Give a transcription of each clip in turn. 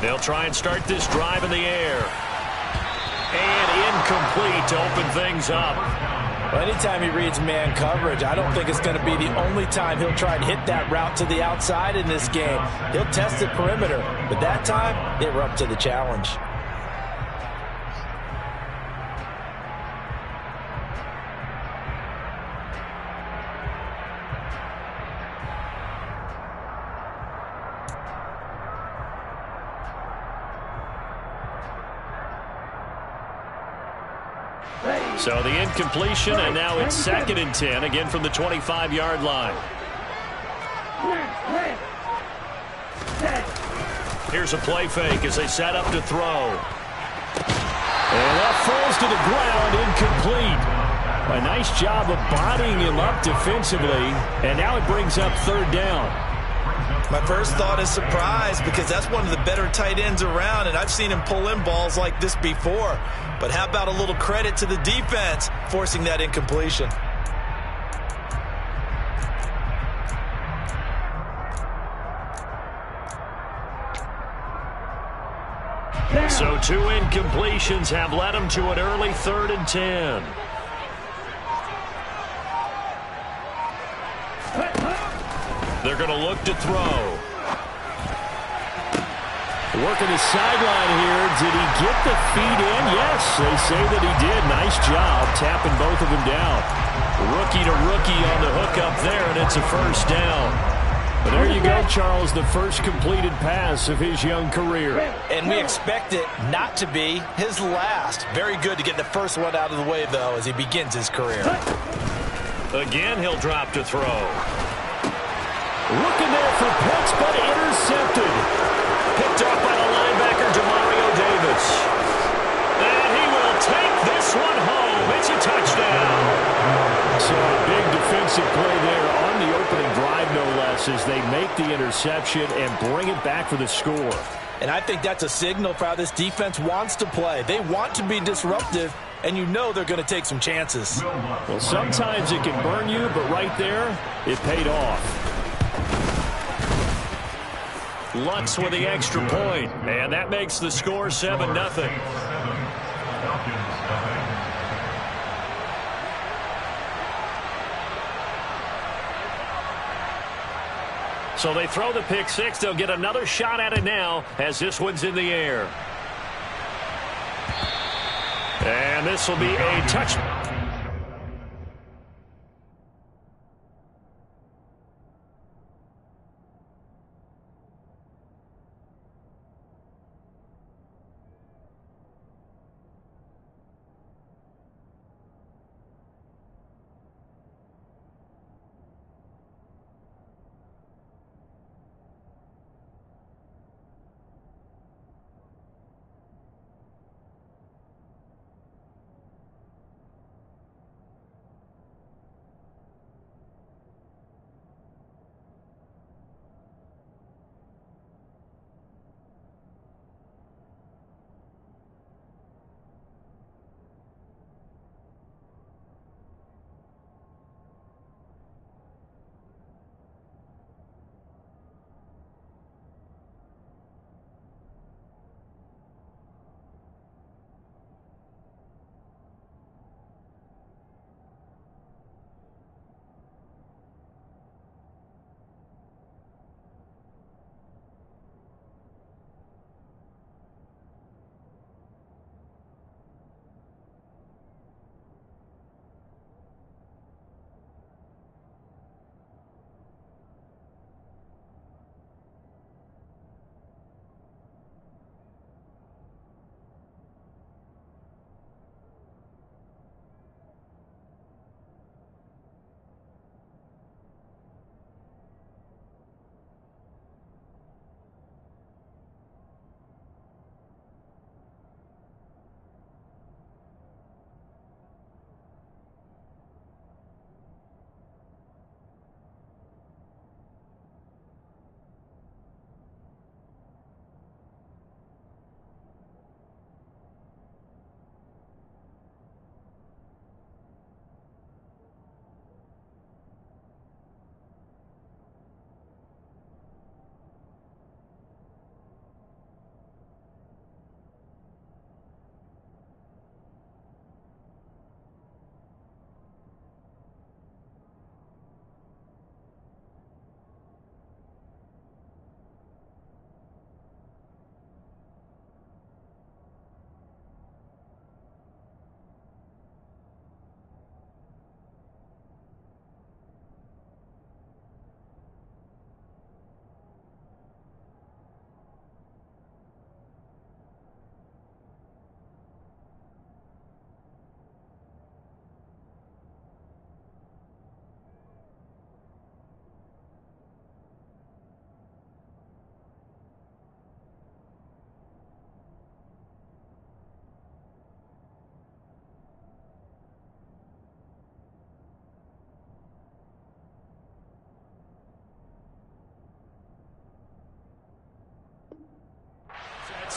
They'll try and start this drive in the air. And incomplete to open things up. Well, anytime he reads man coverage, I don't think it's going to be the only time he'll try and hit that route to the outside in this game. He'll test the perimeter, but that time, they were up to the challenge. So the incompletion, and now it's 2nd and 10, again from the 25-yard line. Here's a play fake as they set up to throw. And that falls to the ground, incomplete. A nice job of bodying him up defensively, and now it brings up 3rd down. My first thought is surprise, because that's one of the better tight ends around, and I've seen him pull in balls like this before. But how about a little credit to the defense forcing that incompletion? So 2 incompletions have led him to an early 3rd and 10. They're going to look to throw. Working his sideline here. Did he get the feet in? Yes, they say that he did. Nice job tapping both of them down. Rookie to rookie on the hook up there, and it's a 1st down. But there you go, Charles, the first completed pass of his young career. And we expect it not to be his last. Very good to get the first one out of the way, though, as he begins his career. Again, he'll drop to throw. Looking there for Pitts, but intercepted. Picked off by the linebacker, Demario Davis. And he will take this one home. It's a touchdown. So a big defensive play there on the opening drive, no less, as they make the interception and bring it back for the score. And I think that's a signal for how this defense wants to play. They want to be disruptive, and you know they're going to take some chances. Well, sometimes it can burn you, but right there, it paid off. Lutz with the extra point, and that makes the score 7-0. So they throw the pick six. They'll get another shot at it now as this one's in the air. And this will be a touchdown.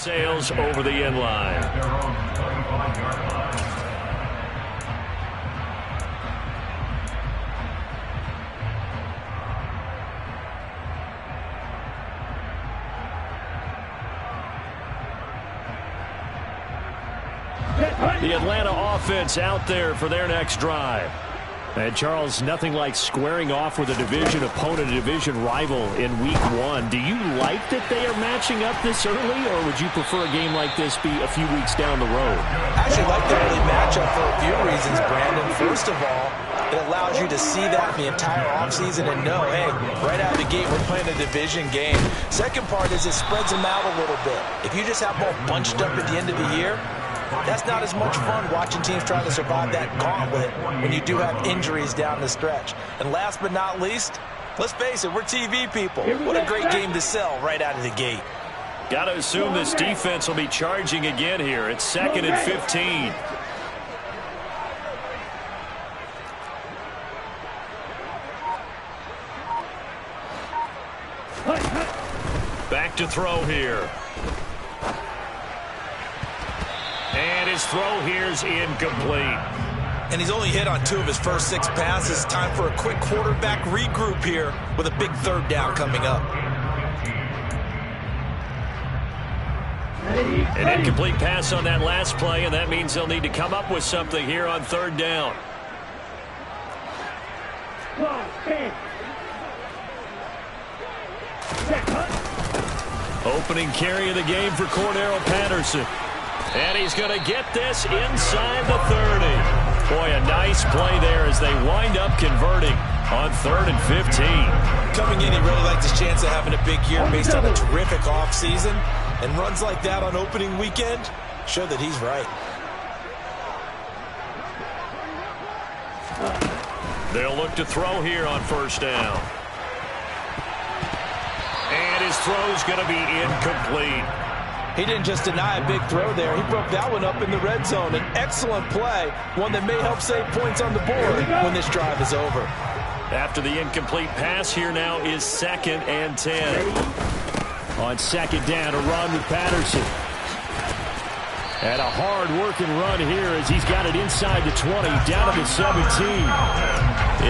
sails over the end line. The Atlanta offense out there for their next drive. And, Charles, nothing like squaring off with a division opponent, a division rival in Week 1. Do you like that they are matching up this early, or would you prefer a game like this be a few weeks down the road? I actually like the early matchup for a few reasons, Brandon. First of all, it allows you to see that the entire offseason and know, hey, right out of the gate, we're playing a division game. Second part is it spreads them out a little bit. If you just have them all bunched up at the end of the year, that's not as much fun watching teams try to survive that gauntlet when you do have injuries down the stretch. And last but not least, let's face it, we're TV people. What a great game to sell right out of the gate. Got to assume this defense will be charging again here. It's 2nd and 15. Back to throw here. And his throw here's incomplete. And he's only hit on 2 of his first 6 passes. Time for a quick quarterback regroup here with a big 3rd down coming up. An incomplete pass on that last play, and that means they'll need to come up with something here on 3rd down. Opening carry of the game for Cordero Patterson. And he's going to get this inside the 30. Boy, a nice play there as they wind up converting on 3rd and 15. Coming in, he really liked his chance of having a big year based on a terrific offseason. And runs like that on opening weekend show that he's right. They'll look to throw here on 1st down. And his throw's going to be incomplete. He didn't just deny a big throw there. He broke that one up in the red zone. An excellent play, one that may help save points on the board when this drive is over. After the incomplete pass, here now is 2nd and 10. On 2nd down, a run with Patterson. And a hard-working run here as he's got it inside the 20, down to the 17.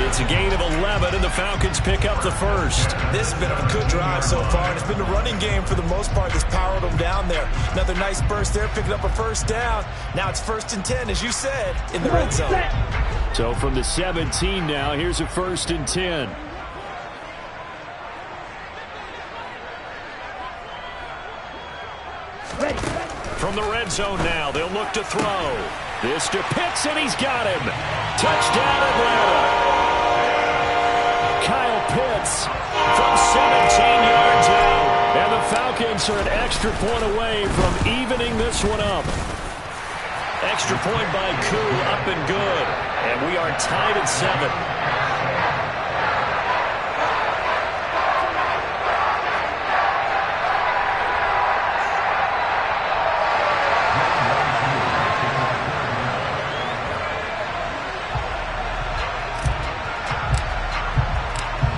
It's a gain of 11, and the Falcons pick up the 1st. This has been a good drive so far, and it's been the running game for the most part that's powered them down there. Another nice burst there, picking up a 1st down. Now it's 1st and 10, as you said, in the red zone. So from the 17 now, here's a 1st and 10. From the red zone now, they'll look to throw. This to Pitts, and he's got him. Touchdown, Atlanta. Kyle Pitts from 17 yards out. And the Falcons are an extra point away from evening this one up. Extra point by Koo, up and good. And we are tied at 7.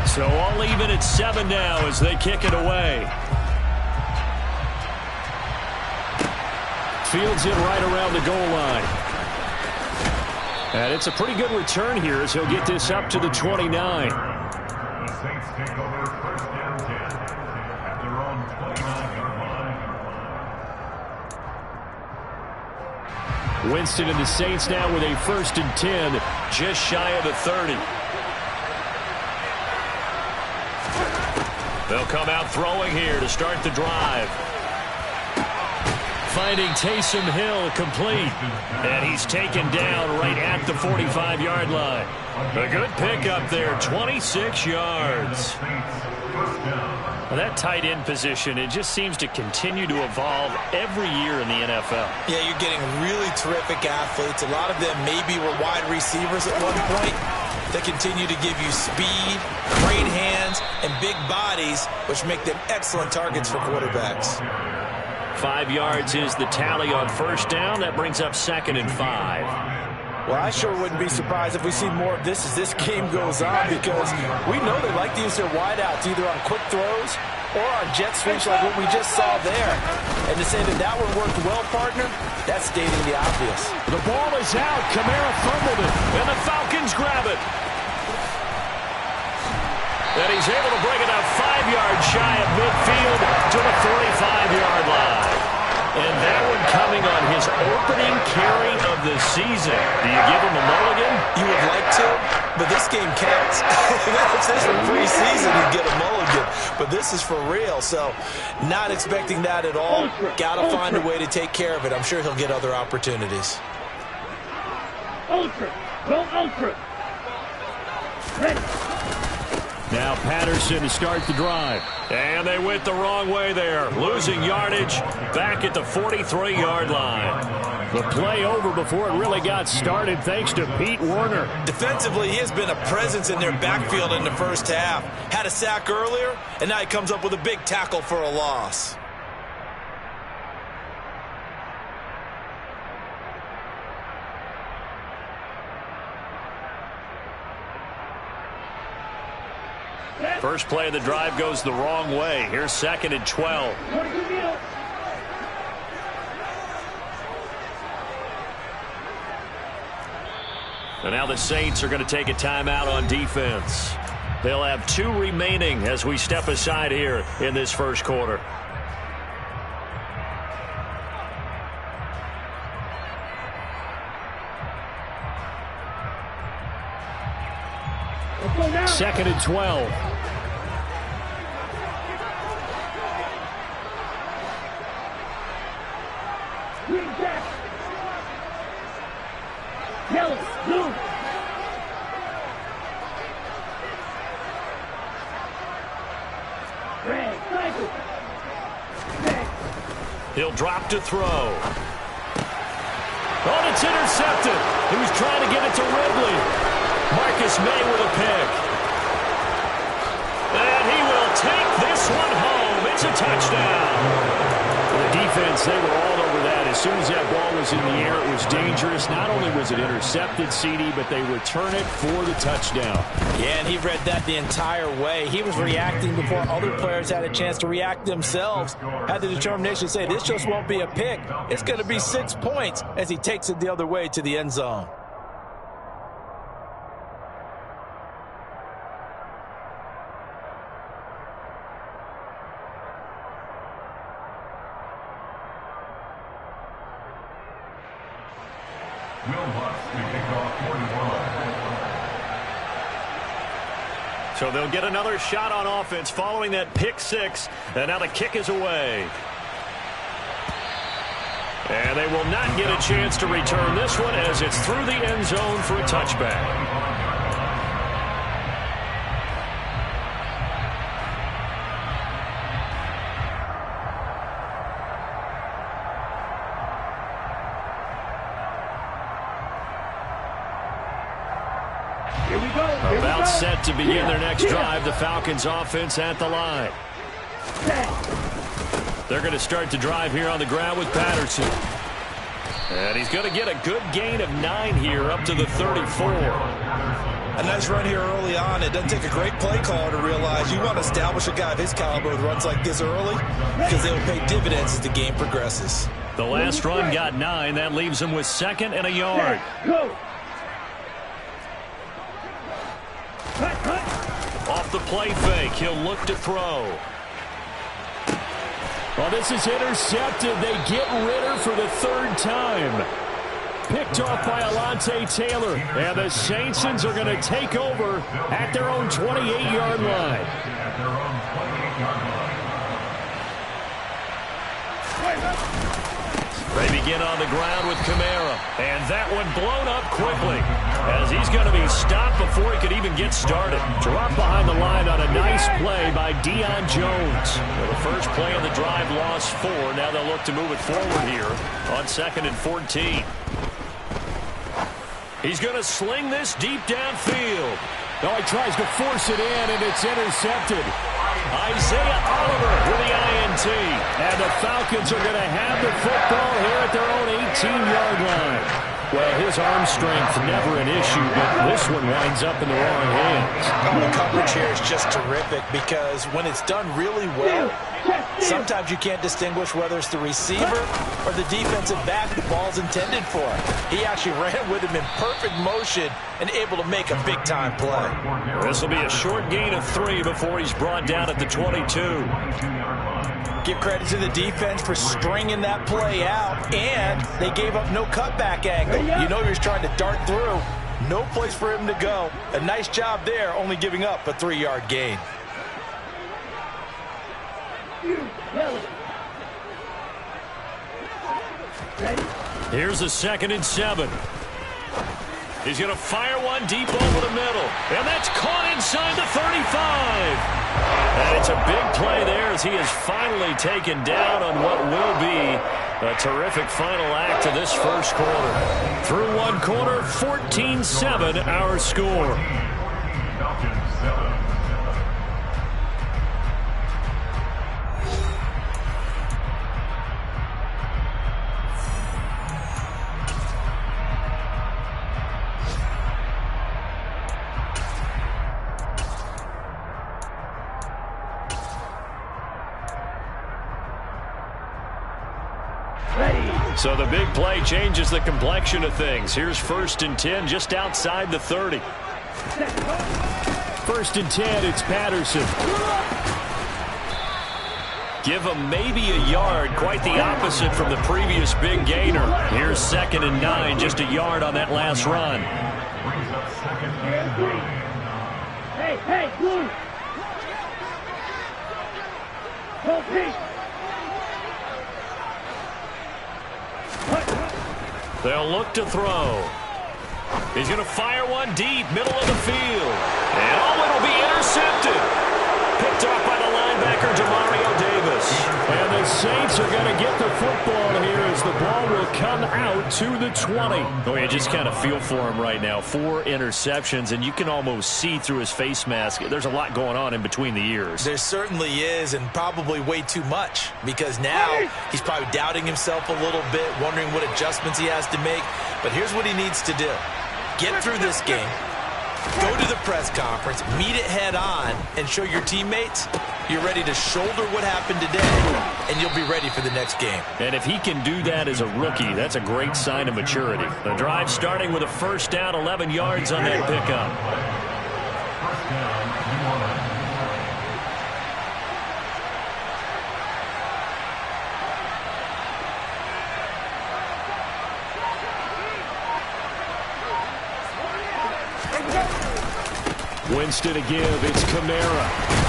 So all even at 7 now as they kick it away. Fields it right around the goal line. And it's a pretty good return here as he'll get this up to the 29. Winston and the Saints now with a 1st and 10, just shy of the 30. They'll come out throwing here to start the drive. Finding Taysom Hill complete. And he's taken down right at the 45-yard line. A good pickup there, 26 yards. Well, that tight end position, it just seems to continue to evolve every year in the NFL. Yeah, you're getting really terrific athletes. A lot of them maybe were wide receivers at one point. They continue to give you speed, great hands, and big bodies, which make them excellent targets for quarterbacks. 5 yards is the tally on 1st down. That brings up 2nd and 5. Well, I sure wouldn't be surprised if we see more of this as this game goes on, because we know they like to use their wideouts either on quick throws or on jet sweeps like what we just saw there. And to say that that one worked well, partner, that's stating the obvious. The ball is out. Kamara fumbled it, and the Falcons grab it. And he's able to bring it out 5 yards shy of midfield to the 45-yard line. And that one coming on his opening carry of the season. Do you give him a mulligan? You would like to, but this game counts. If this were preseason, you'd get a mulligan. But this is for real, so not expecting that at all. Got to find a way to take care of it. I'm sure he'll get other opportunities. Ultra. Go ultra. Ready. Now Patterson to start the drive. And they went the wrong way there. Losing yardage back at the 43-yard line. The play over before it really got started thanks to Pete Werner. Defensively, he has been a presence in their backfield in the first half. Had a sack earlier, and now he comes up with a big tackle for a loss. First play of the drive goes the wrong way. Here's 2nd and 12. And now the Saints are going to take a timeout on defense. They'll have 2 remaining as we step aside here in this first quarter. Second and 12. Green Jack. Yellow. Blue. Red. Cycle. Red. He'll drop to throw. Oh, it's intercepted. He was trying to get it to Ridley. Marcus May with a pick. And he will take this one home. It's a touchdown. The defense, they were all over that. As soon as that ball was in the air, it was dangerous. Not only was it intercepted, CD, but they return it for the touchdown. Yeah, and he read that the entire way. He was reacting before other players had a chance to react themselves. Had the determination to say, this just won't be a pick. It's going to be 6 points as he takes it the other way to the end zone. So they'll get another shot on offense following that pick 6. And now the kick is away. And they will not get a chance to return this one as it's through the end zone for a touchback. About set to begin their next drive. The Falcons offense at the line. They're going to start the drive here on the ground with Patterson. And he's going to get a good gain of 9 here up to the 34. A nice run here early on. It doesn't take a great play caller to realize you want to establish a guy of his caliber with runs like this early because they will pay dividends as the game progresses. The last run got 9. That leaves him with 2nd and a yard. Off the play fake, he'll look to throw. Well, this is intercepted. They get Ritter for the 3rd time. Picked off by Alontae Taylor. And the Saints are going to take over at their own 28-yard line. They begin on the ground with Kamara. And that one blown up quickly as he's going to be stopped before he could even get started. Dropped behind the line on a nice play by Deion Jones. Well, the first play of the drive lost 4. Now they'll look to move it forward here on 2nd and 14. He's going to sling this deep downfield. Oh, he tries to force it in, and it's intercepted. Isaiah Oliver with the INT. And the Falcons are going to have the football here at their own 18-yard line. Well, his arm strength never an issue, but this one winds up in the wrong hands. Oh, the coverage here is just terrific because when it's done really well, Sometimes you can't distinguish whether it's the receiver or the defensive back the ball's intended for. He actually ran with him in perfect motion and able to make a big-time play. This will be a short gain of 3 before he's brought down at the 22. Give credit to the defense for stringing that play out, and they gave up no cutback angle. You know he was trying to dart through. No place for him to go. A nice job there, only giving up a 3-yard gain. Here's a 2nd and 7. He's going to fire one deep over the middle. And that's caught inside the 35. And it's a big play there as he is finally taken down on what will be a terrific final act of this first quarter. Through one quarter, 14-7 our score. So the big play changes the complexion of things. Here's 1st and 10 just outside the 30. 1st and 10, it's Patterson. Give him maybe a yard, quite the opposite from the previous big gainer. Here's 2nd and 9, just a yard on that last run. Hey, Blue! Hold me! They'll look to throw. He's going to fire one deep, middle of the field. And it'll be intercepted. Picked off by the linebacker, Demario Davis. And the Saints are going to get the football here as the ball will come out to the 20. Oh, you just kind of feel for him right now. 4 interceptions, and you can almost see through his face mask. There's a lot going on in between the ears. There certainly is, and probably way too much, because now he's probably doubting himself a little bit, wondering what adjustments he has to make. But here's what he needs to do. Get through this game. Go to the press conference, meet it head on, and show your teammates you're ready to shoulder what happened today, and you'll be ready for the next game. And if he can do that as a rookie, that's a great sign of maturity. The drive starting with a 1st down, 11 yards on that pickup. Winston to give, it's Kamara.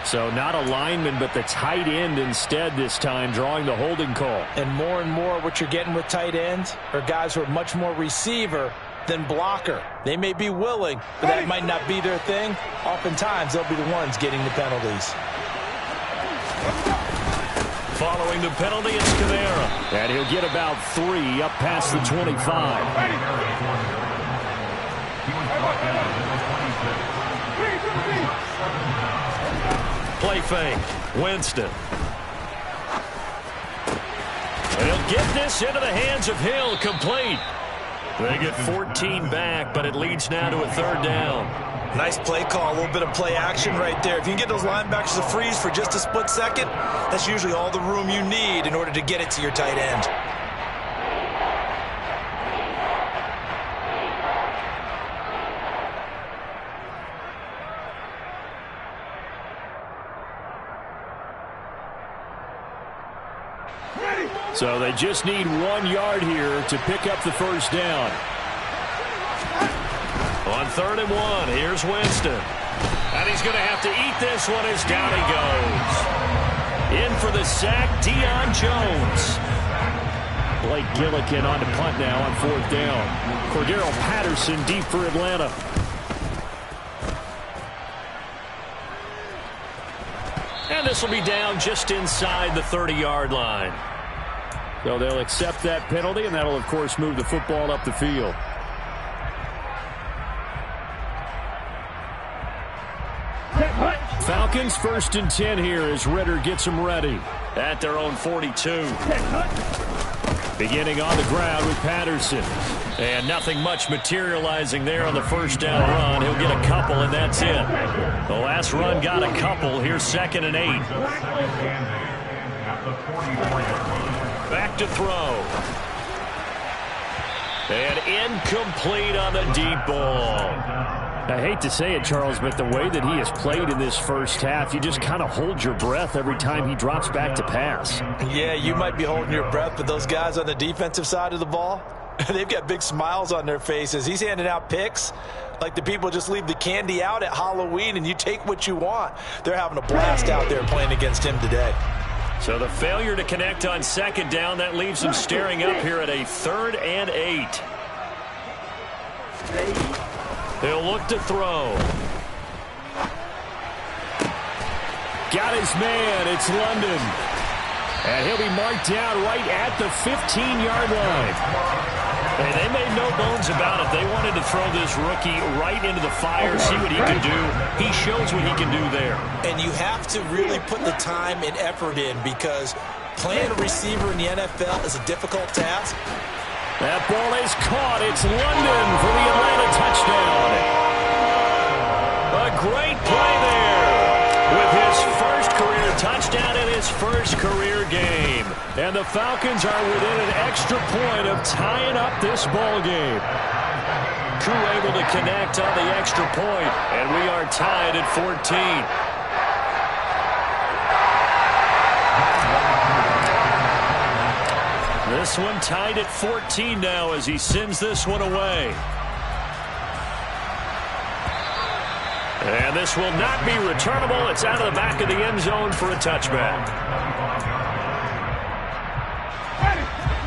So not a lineman, but the tight end instead this time, drawing the holding call. And more what you're getting with tight ends are guys who are much more receiver than blocker. They may be willing, but that might not be their thing. Oftentimes, they'll be the ones getting the penalties. Following the penalty, it's Kamara. And he'll get about 3 up past the 25. Play fake. Winston. And he'll get this into the hands of Hill. Complete. They get 14 back, but it leads now to a 3rd down. Nice play call, a little bit of play action right there. If you can get those linebackers to freeze for just a split second, that's usually all the room you need in order to get it to your tight end. So they just need 1 yard here to pick up the 1st down. On 3rd and 1, here's Winston. And he's going to have to eat this one as down he goes. In for the sack, Deion Jones. Blake Gillikin on the punt now on 4th down. Cordero Patterson deep for Atlanta. And this will be down just inside the 30-yard line. So they'll accept that penalty, and that'll, of course, move the football up the field. Falcons 1st and 10 here as Ritter gets them ready at their own 42. Beginning on the ground with Patterson. And nothing much materializing there on the first down run. He'll get a couple, and that's it. The last run got a couple. Here's 2nd and 8. Back to throw. And incomplete on the deep ball. I hate to say it, Charles, but the way that he has played in this first half, you just kind of hold your breath every time he drops back to pass. Yeah, you might be holding your breath, but those guys on the defensive side of the ball, they've got big smiles on their faces. He's handing out picks like the people just leave the candy out at Halloween and you take what you want. They're having a blast out there playing against him today. So the failure to connect on 2nd down, that leaves him staring up here at a 3rd and 8. He'll look to throw. Got his man. It's London. And he'll be marked down right at the 15-yard line. And they made no bones about it. They wanted to throw this rookie right into the fire, see what he can do. He shows what he can do there. And you have to really put the time and effort in because playing a receiver in the NFL is a difficult task. That ball is caught. It's London for the Atlanta touchdown. A great play there with his first career touchdown in his first career game. And the Falcons are within an extra point of tying up this ball game. Koo able to connect on the extra point, and we are tied at 14. This one tied at 14 now as he sends this one away. And this will not be returnable. It's out of the back of the end zone for a touchback.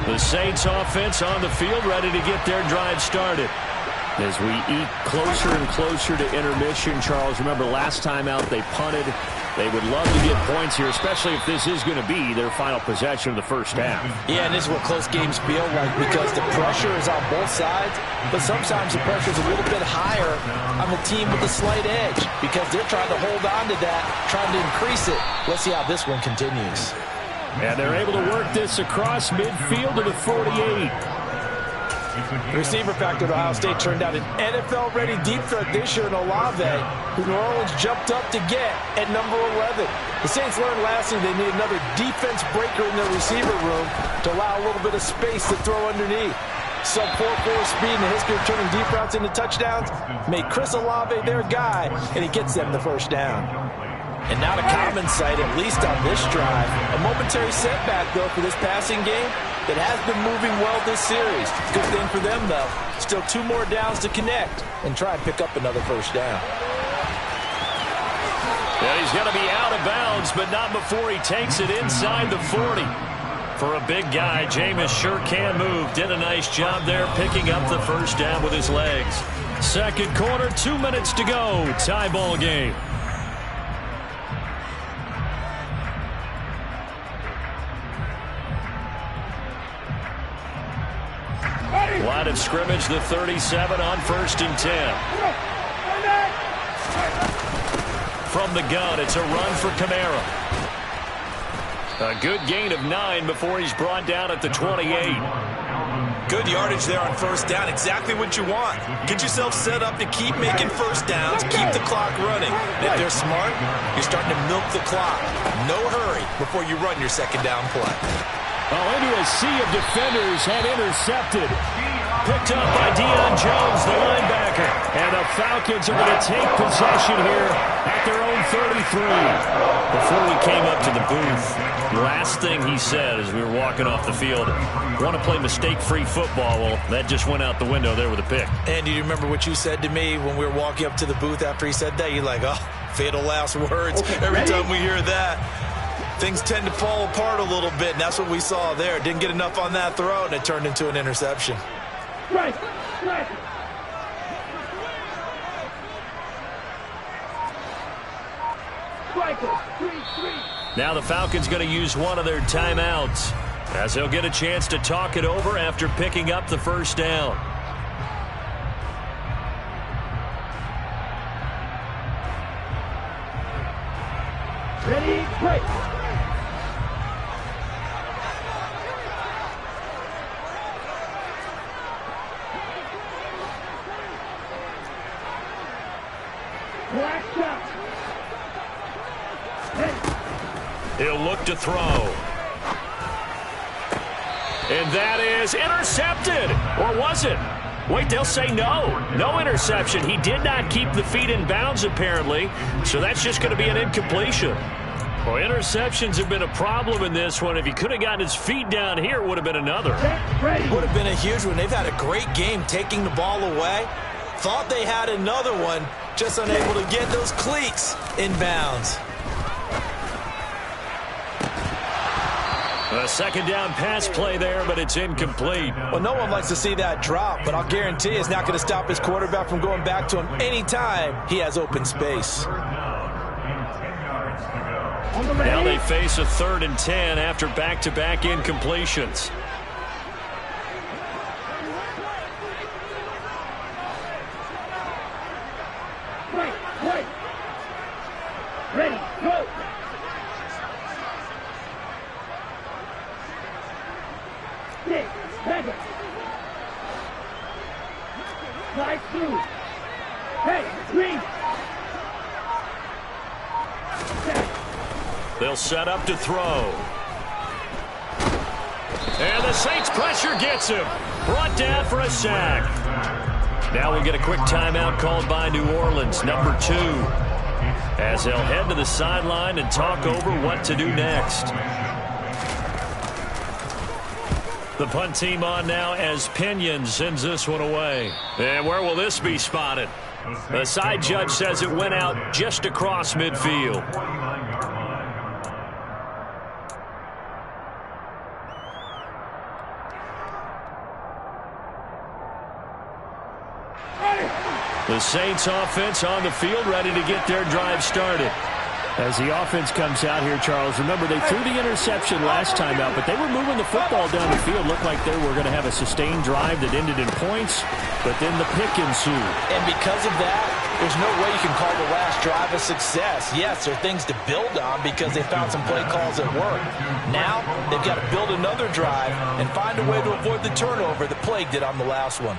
The Saints offense on the field ready to get their drive started. As we eat closer and closer to intermission, Charles, remember last time out they punted. They would love to get points here, especially if this is going to be their final possession of the first half. Yeah, and this is what close games feel like because the pressure is on both sides, but sometimes the pressure is a little bit higher on the team with a slight edge because they're trying to hold on to that, trying to increase it. Let's see how this one continues. And they're able to work this across midfield to the 48. The receiver factor at Ohio State turned out an NFL-ready deep threat this year in Olave, who New Orleans jumped up to get at number 11. The Saints learned last year they need another defense breaker in their receiver room to allow a little bit of space to throw underneath. Sub 4.4 speed and the history of turning deep routes into touchdowns made Chris Olave their guy, and he gets them the first down. And not a common sight, at least on this drive. A momentary setback, though, for this passing game that has been moving well this series. Good thing for them, though. Still 2 more downs to connect and try and pick up another first down. Yeah, he's going to be out of bounds, but not before he takes it inside the 40. For a big guy, Jameis sure can move. Did a nice job there picking up the first down with his legs. Second quarter, 2 minutes to go. Tie ball game. Line of scrimmage, the 37 on 1st and 10. From the gun, it's a run for Kamara. A good gain of 9 before he's brought down at the 28. Good yardage there on first down. Exactly what you want. Get yourself set up to keep making first downs, keep the clock running. And if they're smart, you're starting to milk the clock. No hurry before you run your second down play. Oh, into a sea of defenders and intercepted. Picked up by Deion Jones, the linebacker. And the Falcons are going to take possession here at their own 33. Before we came up to the booth, last thing he said as we were walking off the field, want to play mistake-free football. Well, that just went out the window there with a pick. And do you remember what you said to me when we were walking up to the booth after he said that? You're like, oh, fatal last words. Every time we hear that, things tend to fall apart a little bit, and that's what we saw there. Didn't get enough on that throw, and it turned into an interception. Right. Now the Falcons going to use one of their timeouts as they'll get a chance to talk it over after picking up the first down. Ready, break. He'll look to throw. And that is intercepted. Or was it? Wait, they'll say no. No interception. He did not keep the feet in bounds, apparently. So that's just going to be an incompletion. Well, interceptions have been a problem in this one. If he could have gotten his feet down here, it would have been another. Would have been a huge one. They've had a great game taking the ball away. Thought they had another one, just unable to get those cleats in bounds. A second down pass play there, but it's incomplete. Well, no one likes to see that drop, but I'll guarantee it's not going to stop his quarterback from going back to him anytime he has open space. Now they face a 3rd and 10 after back-to-back incompletions. Wait. Ready, go. Six, seven. Slide through. Hey, green. They'll set up to throw. And the Saints pressure gets him. Brought down for a sack. Now we'll get a quick timeout called by New Orleans, number 2. As they'll head to the sideline and talk over what to do next. The punt team on now as Pinion sends this one away. And where will this be spotted? The side judge says it went out just across midfield. The Saints offense on the field ready to get their drive started. As the offense comes out here, Charles, remember they threw the interception last time out, but they were moving the football down the field. Looked like they were going to have a sustained drive that ended in points, but then the pick ensued. And because of that, there's no way you can call the last drive a success. Yes, there are things to build on because they found some play calls that work. Now, they've got to build another drive and find a way to avoid the turnover that plagued it on the last one.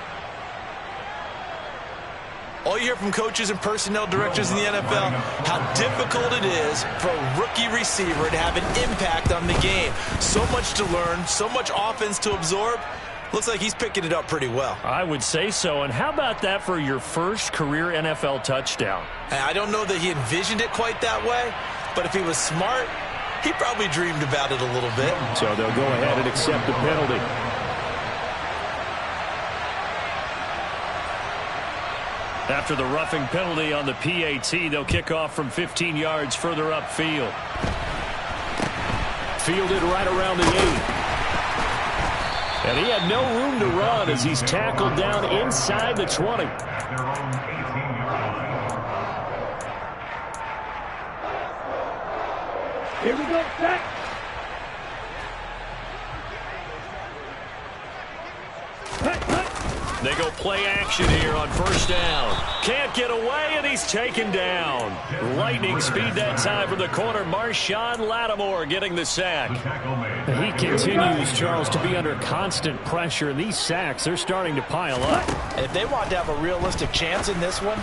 All you hear from coaches and personnel directors in the NFL, how difficult it is for a rookie receiver to have an impact on the game. So much to learn, so much offense to absorb. Looks like he's picking it up pretty well. I would say so. And how about that for your first career NFL touchdown? I don't know that he envisioned it quite that way, but if he was smart, he probably dreamed about it a little bit. So they'll go ahead and accept the penalty. After the roughing penalty on the PAT, they'll kick off from 15 yards further upfield. Fielded right around the 8. And he had no room to run as he's tackled down inside the 20. Here we go, set. They go play action here on first down. Can't get away, and he's taken down. Lightning speed that time from the corner. Marshawn Lattimore getting the sack. He continues, Charles, to be under constant pressure. And these sacks, they're starting to pile up. If they want to have a realistic chance in this one,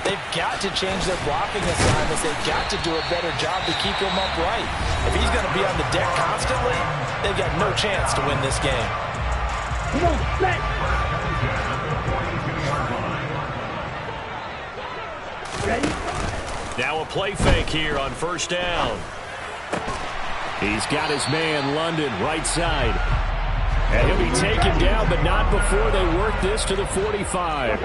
they've got to change their blocking assignments. They've got to do a better job to keep him upright. If he's going to be on the deck constantly, they've got no chance to win this game. Come on, set. Ready? Now a play fake here on first down. He's got his man, London, right side. And he'll be taken down, but not before they work this to the 45.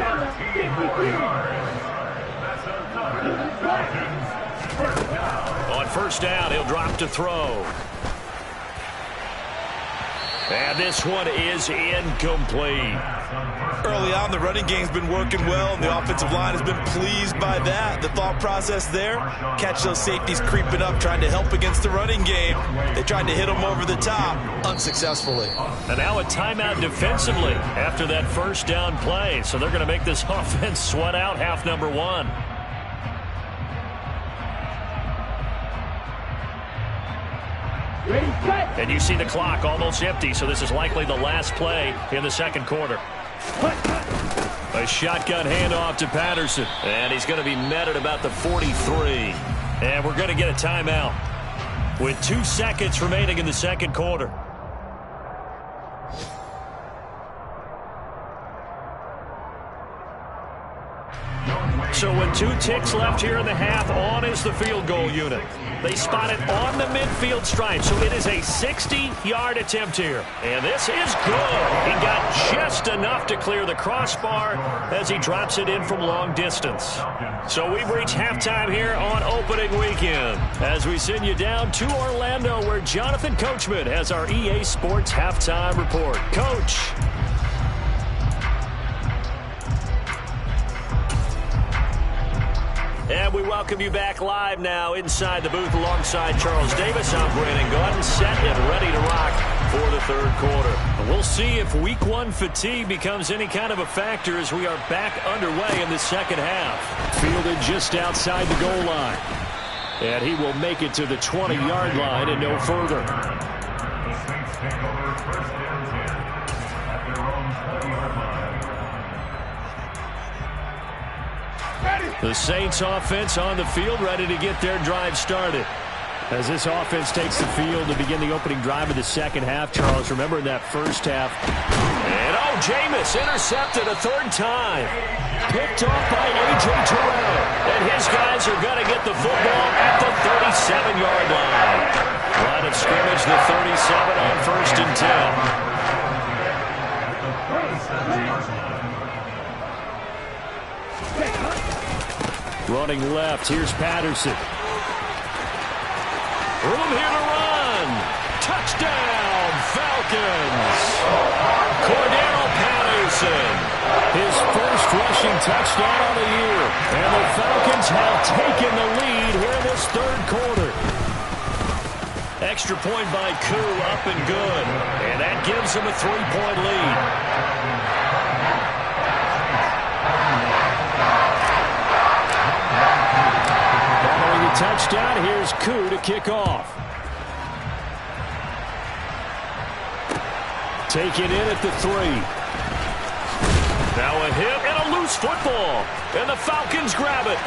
On first down, he'll drop to throw. And this one is incomplete. Early on, the running game's been working well, and the offensive line has been pleased by that. The thought process there, catch those safeties creeping up, trying to help against the running game. They tried to hit them over the top, unsuccessfully. And now a timeout defensively after that first down play. So they're going to make this offense sweat out half number 1. And you see the clock almost empty, so this is likely the last play in the second quarter. A shotgun handoff to Patterson. And he's going to be met at about the 43. And we're going to get a timeout. with 2 seconds remaining in the second quarter. So with 2 ticks left here in the half, on is the field goal unit. They spot it on the midfield stripe, so it is a 60-yard attempt here. And this is good. He got just enough to clear the crossbar as he drops it in from long distance. So we've reached halftime here on opening weekend as we send you down to Orlando where Jonathan Coachman has our EA Sports halftime report. Coach. And we welcome you back live now inside the booth alongside Charles Davis. I'm Brandon Gaudin, set and ready to rock for the third quarter. And we'll see if week 1 fatigue becomes any kind of a factor as we are back underway in the second half. Fielded just outside the goal line. And he will make it to the 20-yard line and no further. The Saints offense on the field, ready to get their drive started. As this offense takes the field to begin the opening drive of the second half, Charles, remember in that first half. And Jameis intercepted a third time. Picked off by A.J. Terrell. And his guys are going to get the football at the 37-yard line. Line of scrimmage, the 37 on 1st and 10. Running left, here's Patterson. Room here to run. Touchdown, Falcons. Cordero Patterson. His first rushing touchdown of the year. And the Falcons have taken the lead here in this third quarter. Extra point by Koo, up and good. And that gives them a 3-point lead. Touchdown, here's Koo to kick off. Taken in at the 3. Now a hit and a loose football. And the Falcons grab it.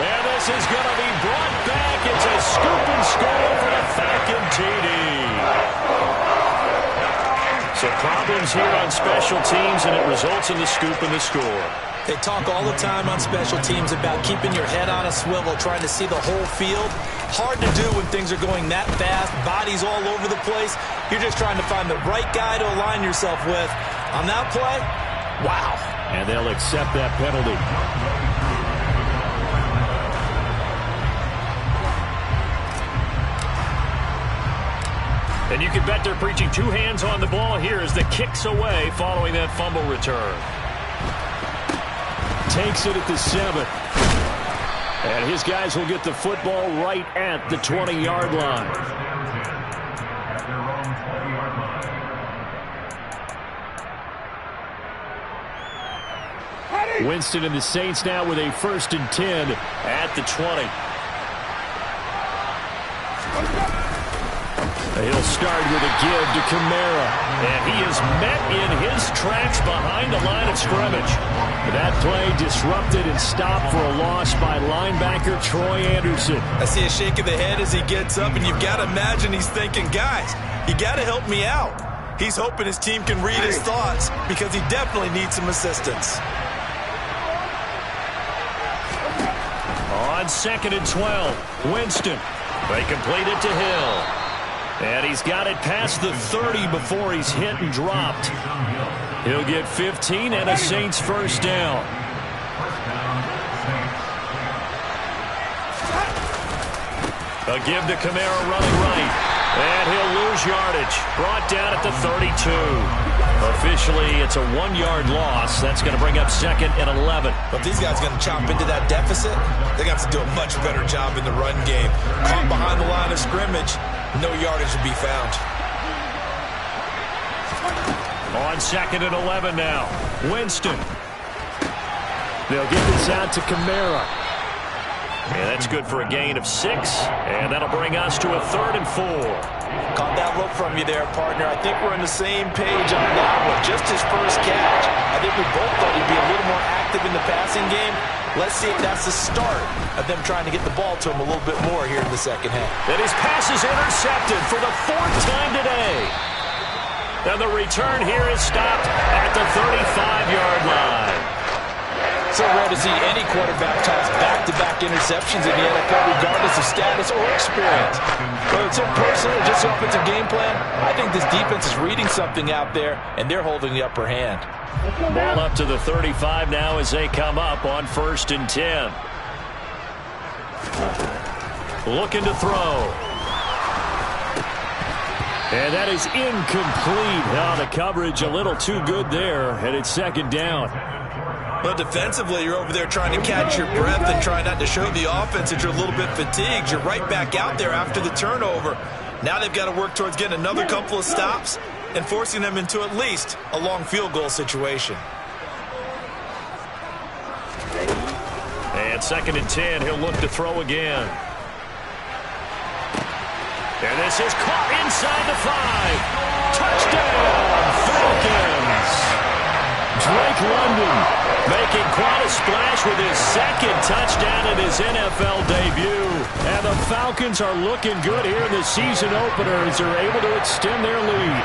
And this is going to be brought back. It's a scoop and score for the Falcon TD. So problems here on special teams, and it results in the scoop and the score. They talk all the time on special teams about keeping your head on a swivel, trying to see the whole field. Hard to do when things are going that fast, bodies all over the place. You're just trying to find the right guy to align yourself with. On that play, wow. And they'll accept that penalty. And you can bet they're preaching 2 hands on the ball here as the kick's away following that fumble return. Takes it at the 7. And his guys will get the football right at the 20-yard line. Winston and the Saints now with a 1st and 10 at the 20. He'll start with a give to Kamara. And he is met in his tracks behind the line of scrimmage. That play disrupted and stopped for a loss by linebacker Troy Anderson. I see a shake of the head as he gets up, and you've got to imagine he's thinking, guys, you got to help me out. He's hoping his team can read his thoughts because he definitely needs some assistance. On 2nd and 12, Winston. They complete it to Hill. And he's got it past the 30 before he's hit and dropped. He'll get 15 and a Saints first down. A give to Kamara running right. And he'll lose yardage. Brought down at the 32. Officially, it's a 1-yard loss. That's going to bring up 2nd and 11. But if these guys are going to chop into that deficit, they're going to have to do a much better job in the run game. Caught behind the line of scrimmage, no yardage to be found. On 2nd and 11 now. Winston. They'll get this out to Kamara. And that's good for a gain of 6. And that'll bring us to a 3rd and 4. Caught that look from you there, partner. I think we're on the same page on that one. Just his first catch. I think we both thought he'd be a little more active in the passing game. Let's see if that's the start of them trying to get the ball to him a little bit more here in the second half. And his pass is intercepted for the 4th time today. And the return here is stopped at the 35-yard line. So rare to see any quarterback toss back-to-back interceptions in the NFL, regardless of status or experience. Whether it's personal or just the offensive game plan, I think this defense is reading something out there, and they're holding the upper hand. Ball up to the 35 now as they come up on 1st and 10. Looking to throw. And that is incomplete. Now the coverage a little too good there, and it's 2nd down. But defensively, you're over there trying to catch your breath and try not to show the offense that you're a little bit fatigued. You're right back out there after the turnover. Now they've got to work towards getting another couple of stops and forcing them into at least a long field goal situation. And 2nd and 10, he'll look to throw again. And this is caught inside the 5. Touchdown, Falcons! Drake London making quite a splash with his 2nd touchdown in his NFL debut. And the Falcons are looking good here in the season opener as they're able to extend their lead.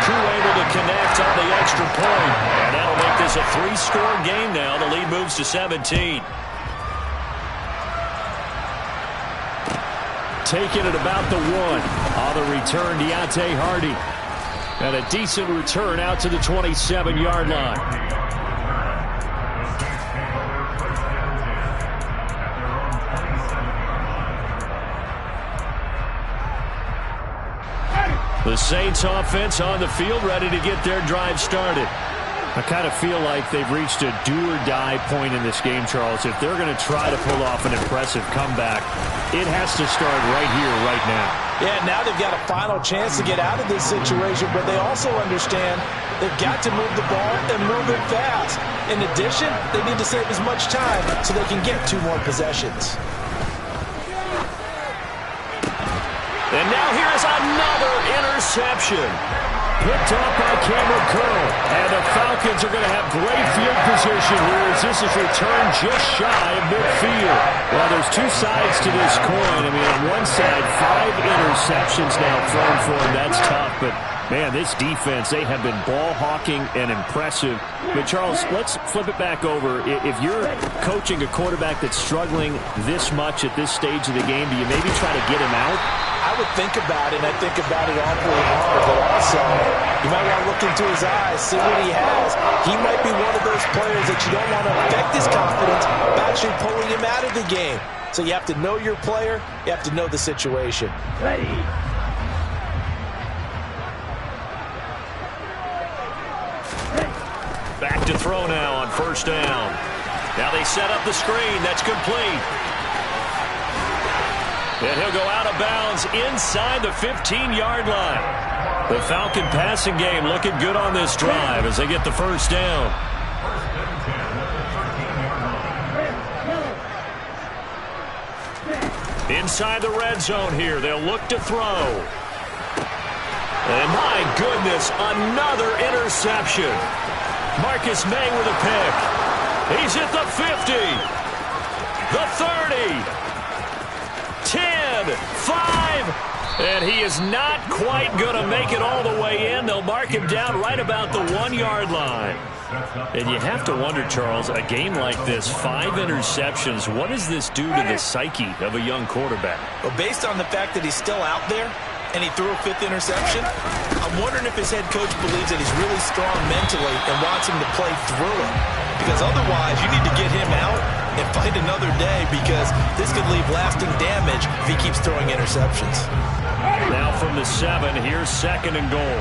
Crew able to connect on the extra point. And that'll make this a 3-score game now. The lead moves to 17. Taking it about the 1. On the return, Deontay Hardy. And a decent return out to the 27-yard line. The Saints offense on the field, ready to get their drive started. I kind of feel like they've reached a do-or-die point in this game, Charles. If they're going to try to pull off an impressive comeback, it has to start right here, right now. Yeah, now they've got a final chance to get out of this situation, but they also understand they've got to move the ball and move it fast. In addition, they need to save as much time so they can get 2 more possessions. And now here is another interception. Picked off by Cameron Curl. And the Falcons are going to have great field position here as this is returned just shy of midfield. Well, there's 2 sides to this coin. I mean, on one side, 5 interceptions now thrown for him. That's tough, but man, this defense, they have been ball hawking and impressive. But Charles, let's flip it back over. If you're coaching a quarterback that's struggling this much at this stage of the game, do you maybe try to get him out? I would think about it, and I think about it awfully hard, but also you might want to look into his eyes, see what he has. He might be one of those players that you don't want to affect his confidence by actually pulling him out of the game. So you have to know your player, you have to know the situation. Ready. Back to throw now on 1st down. Now they set up the screen. That's complete. And he'll go out of bounds inside the 15-yard line. The Falcon passing game looking good on this drive as they get the 1st down. Inside the red zone here. They'll look to throw. And my goodness, another interception. Marcus May with a pick. He's at the 50. The 30. 10, 5, and he is not quite going to make it all the way in. They'll mark him down right about the 1-yard line. And you have to wonder, Charles, a game like this, 5 interceptions, what does this do to the psyche of a young quarterback? Well, based on the fact that he's still out there and he threw a 5th interception, I'm wondering if his head coach believes that he's really strong mentally and wants him to play through it. Because otherwise, you need to get him out and fight another day, because this could leave lasting damage if he keeps throwing interceptions. Now from the 7, here's 2nd and goal.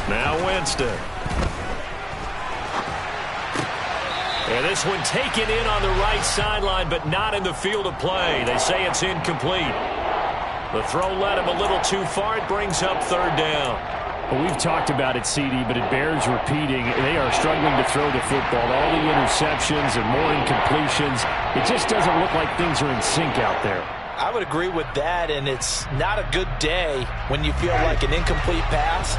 Now Winston. And this one taken in on the right sideline, but not in the field of play. They say it's incomplete. The throw led him a little too far. It brings up 3rd down. Well, we've talked about it, CD, but it bears repeating. They are struggling to throw the football. All the interceptions and more incompletions. It just doesn't look like things are in sync out there. I would agree with that, and it's not a good day when you feel like an incomplete pass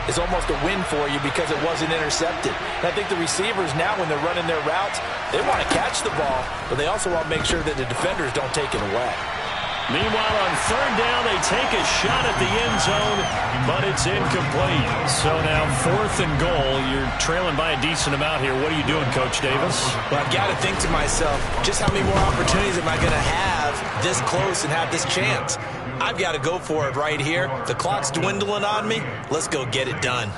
is almost a win for you because it wasn't intercepted. And I think the receivers now, when they're running their routes, they want to catch the ball, but they also want to make sure that the defenders don't take it away. Meanwhile, on third down, they take a shot at the end zone, but it's incomplete. So now 4th and goal. You're trailing by a decent amount here. What are you doing, Coach Davis? Well, I've got to think to myself, just how many more opportunities am I going to have this close and have this chance? I've got to go for it right here. The clock's dwindling on me. Let's go get it done.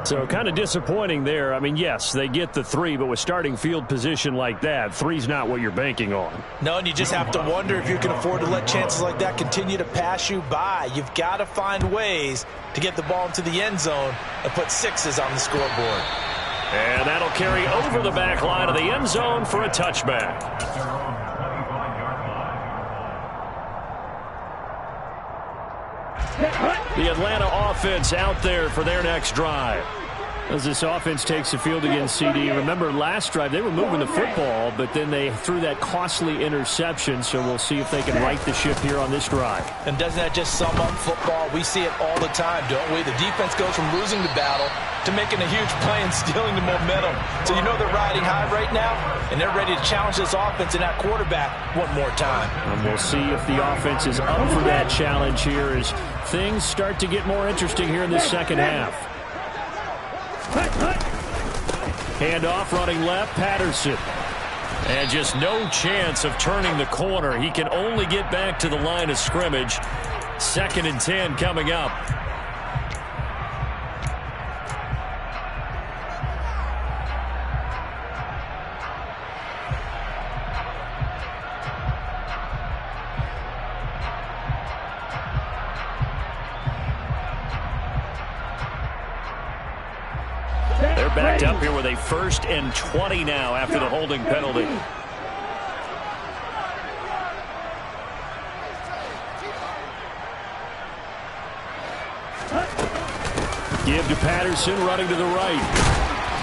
So kind of disappointing there. I mean, yes, they get the 3, but with starting field position like that, 3's not what you're banking on. No, and you just have to wonder if you can afford to let chances like that continue to pass you by. You've got to find ways to get the ball into the end zone and put 6s on the scoreboard. And that'll carry over the back line of the end zone for a touchback. The Atlanta offense out there for their next drive. As this offense takes the field against CD. Remember, last drive, they were moving the football, but then they threw that costly interception, so we'll see if they can right the ship here on this drive. And doesn't that just sum up football? We see it all the time, don't we? The defense goes from losing the battle to making a huge play and stealing the momentum. So you know they're riding high right now, and they're ready to challenge this offense and that quarterback one more time. And we'll see if the offense is up for that challenge here as things start to get more interesting here in the second half. Handoff running left, Patterson. And just no chance of turning the corner. He can only get back to the line of scrimmage. 2nd and 10 coming up. Backed up here with a 1st and 20 now after the holding penalty. Give to Patterson, running to the right.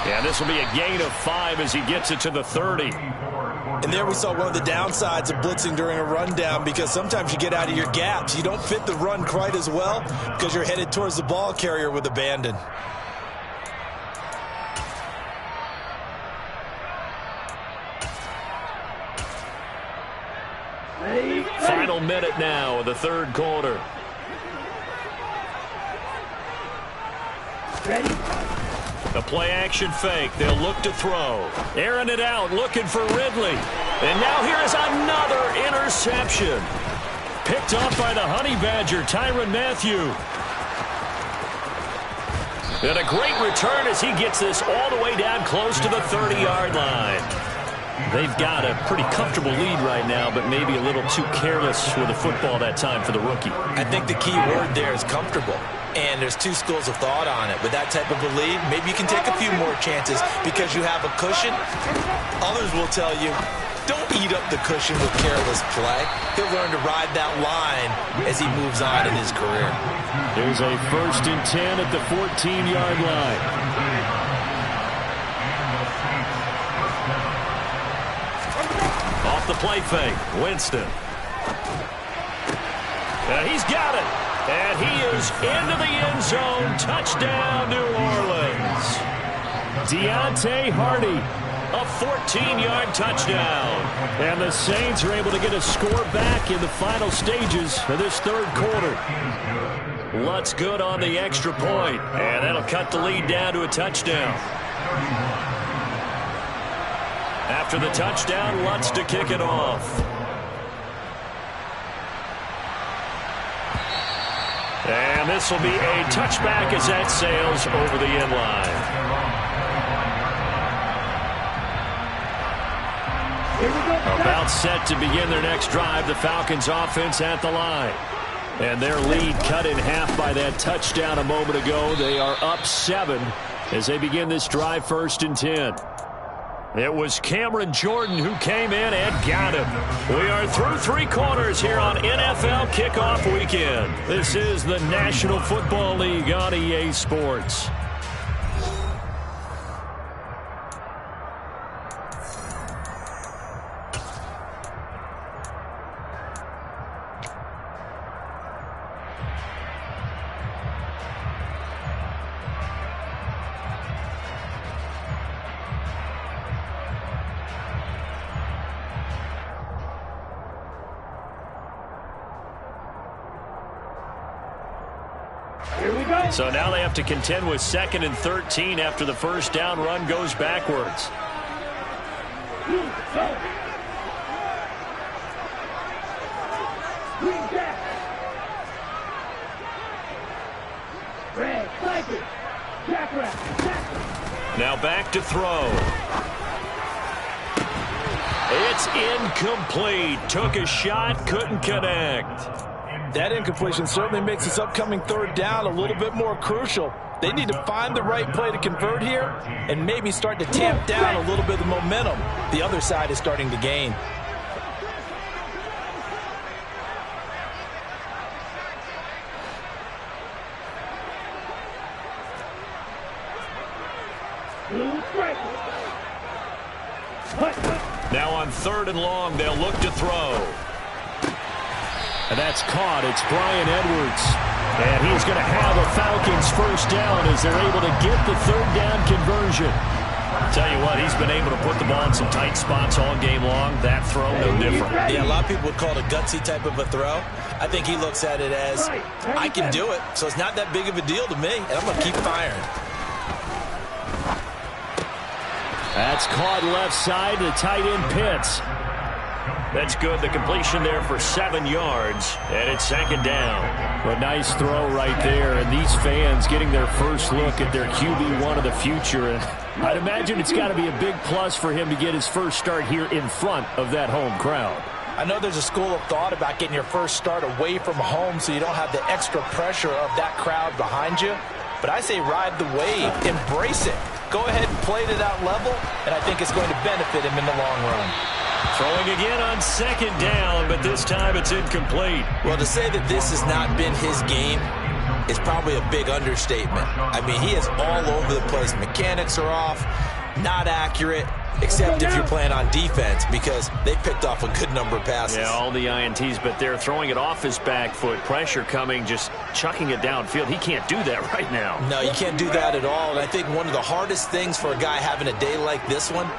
And this will be a gain of 5 as he gets it to the 30. And there we saw one of the downsides of blitzing during a rundown, because sometimes you get out of your gaps. You don't fit the run quite as well because you're headed towards the ball carrier with abandon. Final minute now of the 3rd quarter. Ready? The play action fake. They'll look to throw. Airing it out, looking for Ridley. And now here is another interception. Picked off by the Honey Badger, Tyrann Mathieu. And a great return as he gets this all the way down close to the 30-yard line. They've got a pretty comfortable lead right now, but maybe a little too careless with the football that time for the rookie. I think the key word there is comfortable. And there's 2 schools of thought on it. With that type of a lead, maybe you can take a few more chances because you have a cushion. Others will tell you, don't eat up the cushion with careless play. He'll learn to ride that line as he moves on in his career. There's a 1st and 10 at the 14-yard line. Off the play fake, Winston. He's got it. And he is into the end zone. Touchdown, New Orleans. Deontay Hardy, a 14-yard touchdown. And the Saints are able to get a score back in the final stages of this 3rd quarter. Lutz good on the extra point. And that'll cut the lead down to a touchdown. After the touchdown, Lutz to kick it off. And this will be a touchback as that sails over the end line. About set to begin their next drive, the Falcons offense at the line. And their lead cut in half by that touchdown a moment ago. They are up 7 as they begin this drive, 1st and 10. It was Cameron Jordan who came in and got him. We are through 3 quarters here on NFL Kickoff Weekend. This is the National Football League on EA Sports. So now they have to contend with 2nd and 13 after the first down run goes backwards. Now back to throw. It's incomplete. Took a shot, couldn't connect. That incompletion certainly makes this upcoming 3rd down a little bit more crucial. They need to find the right play to convert here and maybe start to tamp down a little bit of the momentum the other side is starting to gain. Now on 3rd and long, they'll look to throw. And that's caught. It's Bryan Edwards. And he's going to have a Falcons first down as they're able to get the 3rd down conversion. Tell you what, he's been able to put the ball in some tight spots all game long. That throw, no different. Yeah, a lot of people would call it a gutsy type of a throw. I think he looks at it as, I can do it, so it's not that big of a deal to me, and I'm going to keep firing. That's caught left side to tight end Pitts. That's good. The completion there for 7 yards, and it's 2nd down. A nice throw right there, and these fans getting their first look at their QB1 of the future. And I'd imagine it's got to be a big plus for him to get his first start here in front of that home crowd. I know there's a school of thought about getting your first start away from home so you don't have the extra pressure of that crowd behind you. But I say ride the wave, embrace it. Go ahead and play to that level, and I think it's going to benefit him in the long run. Throwing again on 2nd down, but this time it's incomplete. Well, to say that this has not been his game is probably a big understatement. I mean, he is all over the place. Mechanics are off, not accurate, except if you're playing on defense because they picked off a good number of passes. Yeah, all the INTs, but they're throwing it off his back foot. Pressure coming, just chucking it downfield. He can't do that right now. No, you can't do that at all. And I think one of the hardest things for a guy having a day like this one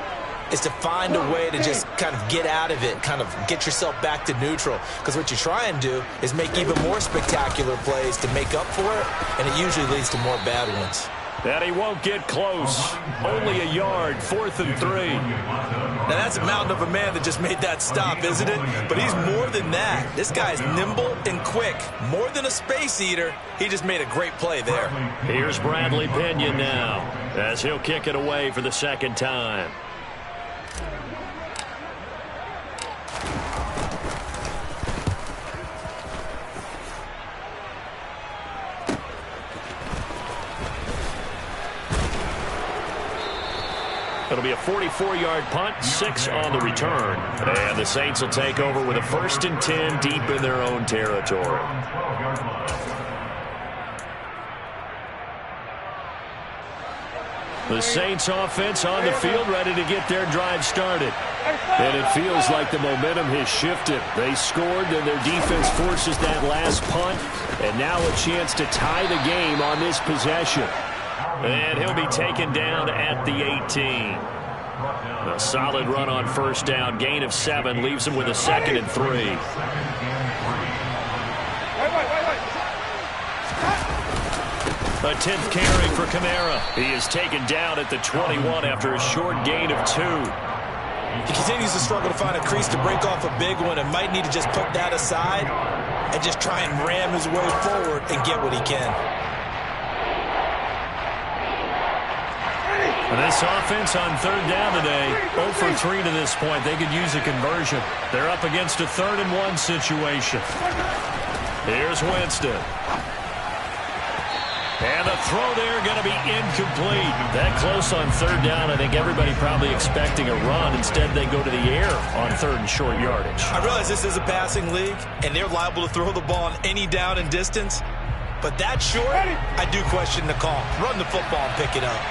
is to find a way to just kind of get out of it, kind of get yourself back to neutral. Because what you try and do is make even more spectacular plays to make up for it, and it usually leads to more bad ones. And he won't get close. Only a yard, 4th and 3. Now that's a mountain of a man that just made that stop, isn't it? But he's more than that. This guy's nimble and quick. More than a space eater, he just made a great play there. Here's Bradley Pinion now, as he'll kick it away for the 2nd time. It'll be a 44-yard punt, 6 on the return. And the Saints will take over with a 1st and 10 deep in their own territory. The Saints offense on the field, ready to get their drive started. And it feels like the momentum has shifted. They scored, and their defense forces that last punt. And now a chance to tie the game on this possession. And he'll be taken down at the 18. A solid run on 1st down. Gain of 7 leaves him with a 2nd and 3. A 10th carry for Kamara. He is taken down at the 21 after a short gain of 2. He continues to struggle to find a crease to break off a big one and might need to just put that aside and just try and ram his way forward and get what he can. This offense on 3rd down today, 0 for 3 to this point. They could use a conversion. They're up against a 3rd and 1 situation. Here's Winston. And the throw there going to be incomplete. That close on third down, I think everybody probably expecting a run. Instead, they go to the air on third and short yardage. I realize this is a passing league, and they're liable to throw the ball on any down and distance. But that short, I do question the call. Run the football and pick it up.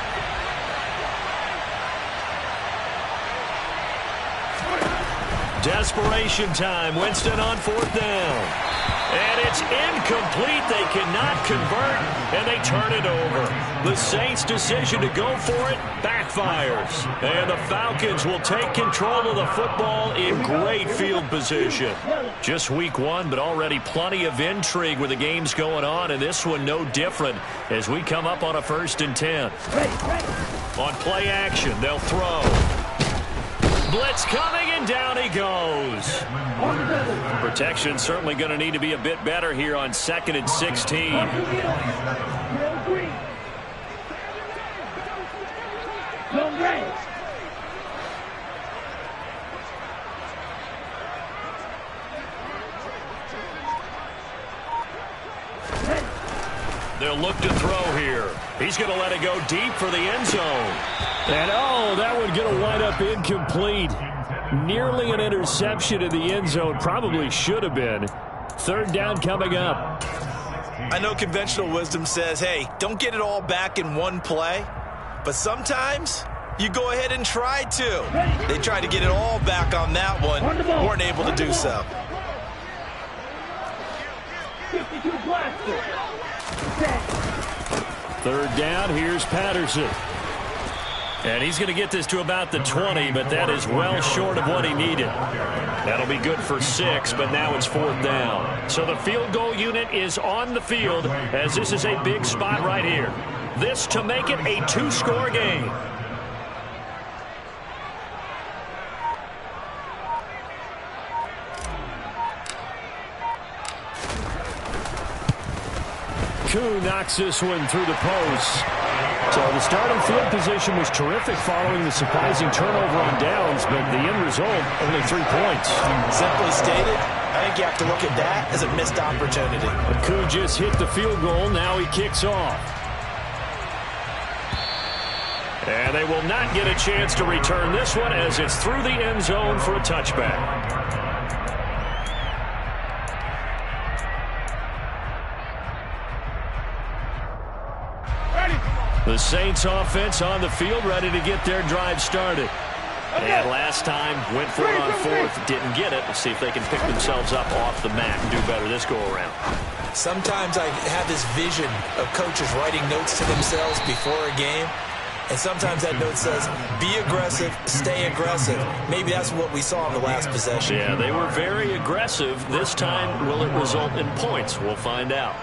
Desperation time. Winston on fourth down. And it's incomplete. They cannot convert, and they turn it over. The Saints' decision to go for it backfires. And the Falcons will take control of the football in great field position. Just week one, but already plenty of intrigue with the games going on, and this one no different as we come up on a 1st and 10. On play action, they'll throw. Blitz coming, and down he goes. Protection certainly going to need to be a bit better here on 2nd and 16. They'll look to throw here. He's going to let it go deep for the end zone. And, oh, that one going to wind up incomplete. Nearly an interception in the end zone. Probably should have been. Third down coming up. I know conventional wisdom says, hey, don't get it all back in one play. But sometimes you go ahead and try to. They tried to get it all back on that one. Weren't able to do so. 52 blaster. Third down, here's Patterson. And he's going to get this to about the 20, but that is well short of what he needed. That'll be good for 6, but now it's 4th down. So the field goal unit is on the field as this is a big spot right here. This to make it a 2-score game. Koo knocks this one through the post. So the starting field position was terrific following the surprising turnover on downs, but the end result, only 3 points. Simply stated, I think you have to look at that as a missed opportunity. Koo just hit the field goal. Now he kicks off. And they will not get a chance to return this one as it's through the end zone for a touchback. The Saints offense on the field, ready to get their drive started. And last time, went for it on 4th, didn't get it. Let's see if they can pick themselves up off the mat and do better this go-around. Sometimes I have this vision of coaches writing notes to themselves before a game. And sometimes that note says, be aggressive, stay aggressive. Maybe that's what we saw in the last possession. Yeah, they were very aggressive. This time, will it result in points? We'll find out.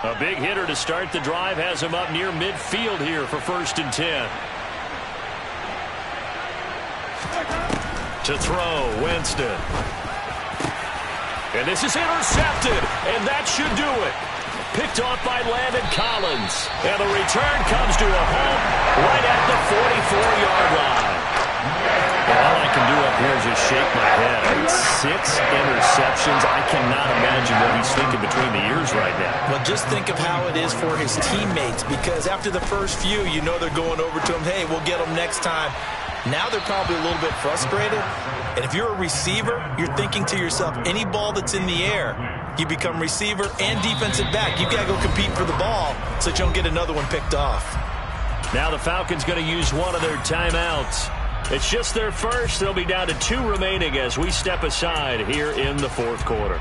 A big hitter to start the drive has him up near midfield here for 1st and 10. To throw, Winston. And this is intercepted, and that should do it. Picked off by Landon Collins. And the return comes to a halt right at the 44-yard line. And all I can do up here is just shake my head. I mean, 6 interceptions. I cannot imagine what he's thinking between the ears right now. Well, just think of how it is for his teammates, because after the first few, you know they're going over to him, hey, we'll get them next time. Now they're probably a little bit frustrated. And if you're a receiver, you're thinking to yourself, any ball that's in the air, you become receiver and defensive back. You've got to go compete for the ball so that you don't get another one picked off. Now the Falcons going to use one of their timeouts. It's just their first. They'll be down to 2 remaining as we step aside here in the 4th quarter.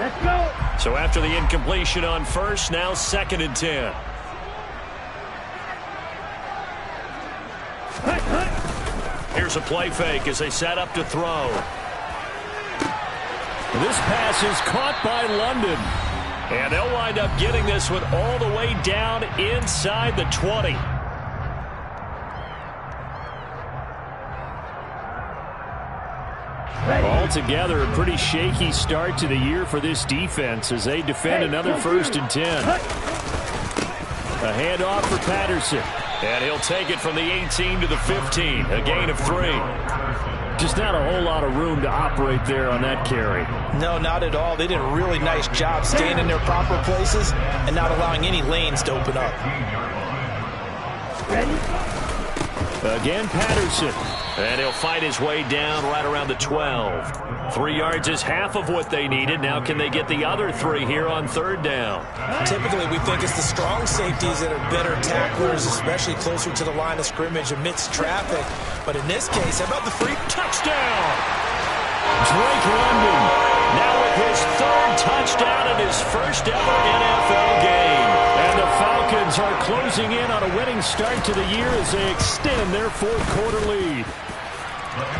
Let's go. So after the incompletion on 1st, now 2nd and 10. Here's a play fake as they set up to throw. This pass is caught by London. And they'll wind up getting this one all the way down inside the 20. Altogether, a pretty shaky start to the year for this defense as they defend another 1st and 10. A handoff for Patterson. And he'll take it from the 18 to the 15. A gain of 3. Just not a whole lot of room to operate there on that carry. No, not at all. They did a really nice job staying in their proper places and not allowing any lanes to open up. Again, Patterson. And he'll fight his way down right around the 12. 3 yards is half of what they needed. Now can they get the other 3 here on 3rd down? Typically, we think it's the strong safeties that are better tacklers, especially closer to the line of scrimmage amidst traffic. But in this case, how about the free touchdown? Drake London now with his 3rd touchdown in his first ever NFL game. And the Falcons are closing in on a winning start to the year as they extend their 4th quarter lead.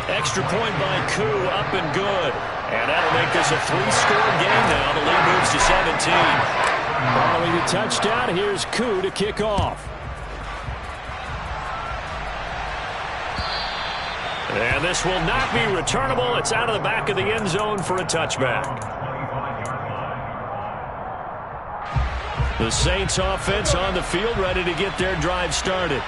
Extra point by Koo, up and good. And that'll make this a 3-score game now. The lead moves to 17. Following the touchdown, here's Koo to kick off. And this will not be returnable. It's out of the back of the end zone for a touchback. The Saints offense on the field ready to get their drive started.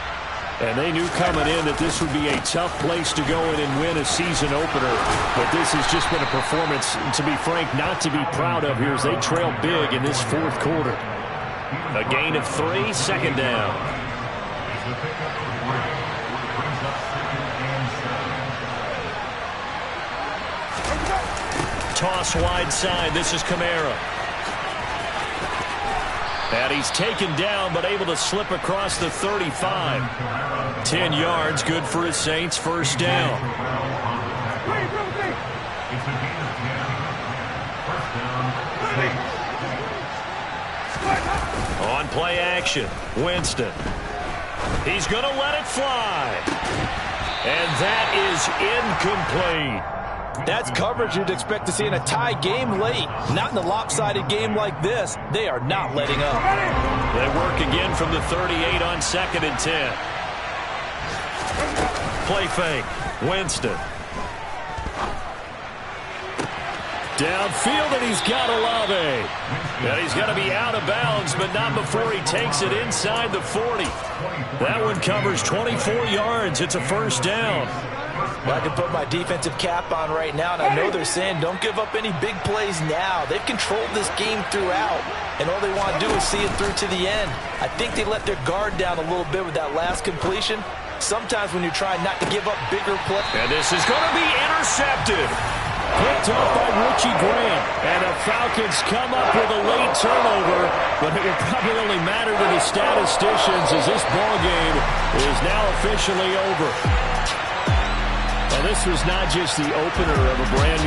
And they knew coming in that this would be a tough place to go in and win a season opener. But this has just been a performance, to be frank, not to be proud of here as they trail big in this 4th quarter. A gain of 3, 2nd down. Toss wide side. This is Kamara. And he's taken down, but able to slip across the 35. 10 yards, good for his Saints, 1st down. On play action, Winston. He's going to let it fly. And that is incomplete. That's coverage you'd expect to see in a tie game late. Not in a lopsided game like this. They are not letting up. They work again from the 38 on 2nd and 10. Play fake. Winston. Downfield, and he's got Olave. And he's going to be out of bounds, but not before he takes it inside the 40. That one covers 24 yards. It's a 1st down. Well, I can put my defensive cap on right now, and I know they're saying don't give up any big plays now. They've controlled this game throughout, and all they want to do is see it through to the end. I think they let their guard down a little bit with that last completion. Sometimes when you're trying not to give up bigger plays. And this is going to be intercepted. Picked up by Richie Grant. And the Falcons come up with a late turnover, but it will probably only matter to the statisticians as this ball game is now officially over. Well, this was not just the opener of a brand new